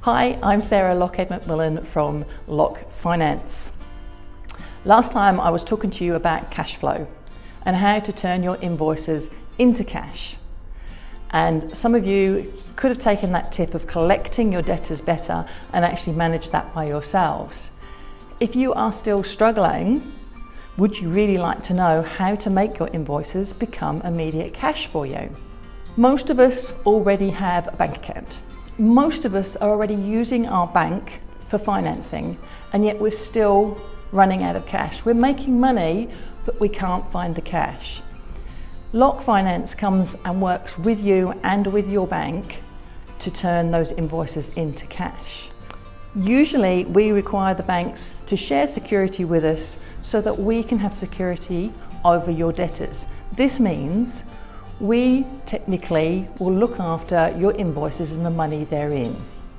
Hi, I'm Sarah Lockhead McMillan from Lock Finance. Last time I was talking to you about cash flow and how to turn your invoices into cash. And some of you could have taken that tip of collecting your debtors better and actually manage that by yourselves. If you are still struggling, would you really like to know how to make your invoices become immediate cash for you? Most of us already have a bank account. Most of us are already using our bank for financing, and yet we're still running out of cash. We're making money, but we can't find the cash. Lock Finance comes and works with you and with your bank to turn those invoices into cash. Usually we require the banks to share security with us so that we can have security over your debtors. This means we technically will look after your invoices and the money they're in.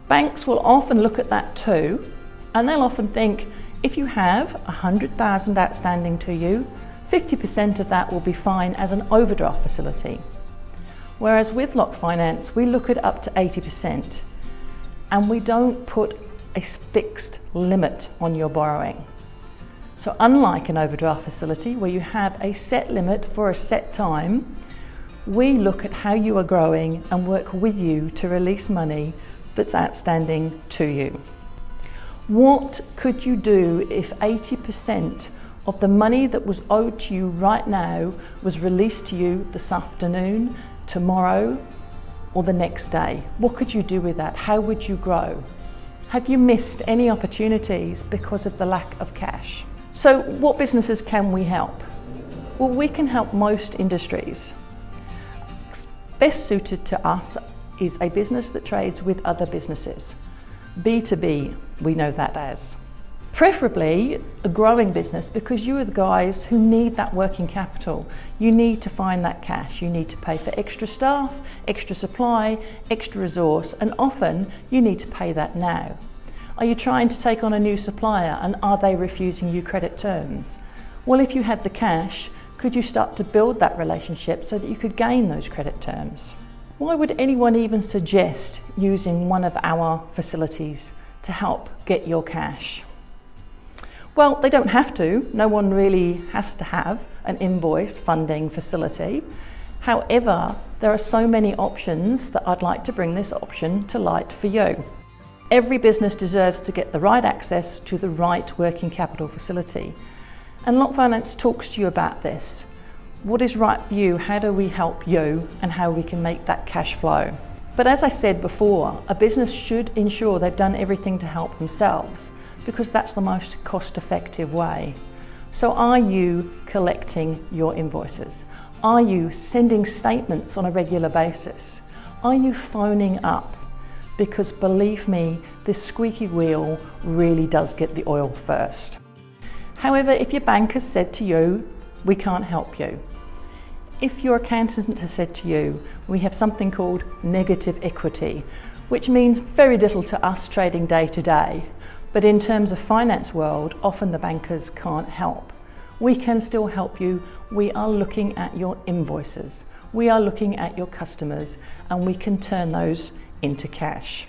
Banks will often look at that too, and they'll often think, if you have 100,000 outstanding to you, 50% of that will be fine as an overdraft facility. Whereas with Lock Finance, we look at up to 80%, and we don't put a fixed limit on your borrowing. So unlike an overdraft facility where you have a set limit for a set time, we look at how you are growing and work with you to release money that's outstanding to you. What could you do if 80% of the money that was owed to you right now was released to you this afternoon, tomorrow, or the next day? What could you do with that? How would you grow? Have you missed any opportunities because of the lack of cash? So what businesses can we help? Well, we can help most industries. Best suited to us is a business that trades with other businesses. B2B, we know that as. Preferably a growing business, because you are the guys who need that working capital. You need to find that cash. You need to pay for extra staff, extra supply, extra resource, and often you need to pay that now. Are you trying to take on a new supplier and are they refusing you credit terms? Well, if you had the cash, could you start to build that relationship so that you could gain those credit terms? Why would anyone even suggest using one of our facilities to help get your cash? Well, they don't have to. No one really has to have an invoice funding facility. However, there are so many options that I'd like to bring this option to light for you. Every business deserves to get the right access to the right working capital facility. And Lock Finance talks to you about this. What is right for you? How do we help you? And how we can make that cash flow? But as I said before, a business should ensure they've done everything to help themselves, because that's the most cost-effective way. So are you collecting your invoices? Are you sending statements on a regular basis? Are you phoning up? Because believe me, this squeaky wheel really does get the oil first. However, if your bank has said to you, we can't help you. If your accountant has said to you, we have something called negative equity, which means very little to us trading day to day. But in terms of finance world, often the bankers can't help. We can still help you. We are looking at your invoices. We are looking at your customers, and we can turn those into cash.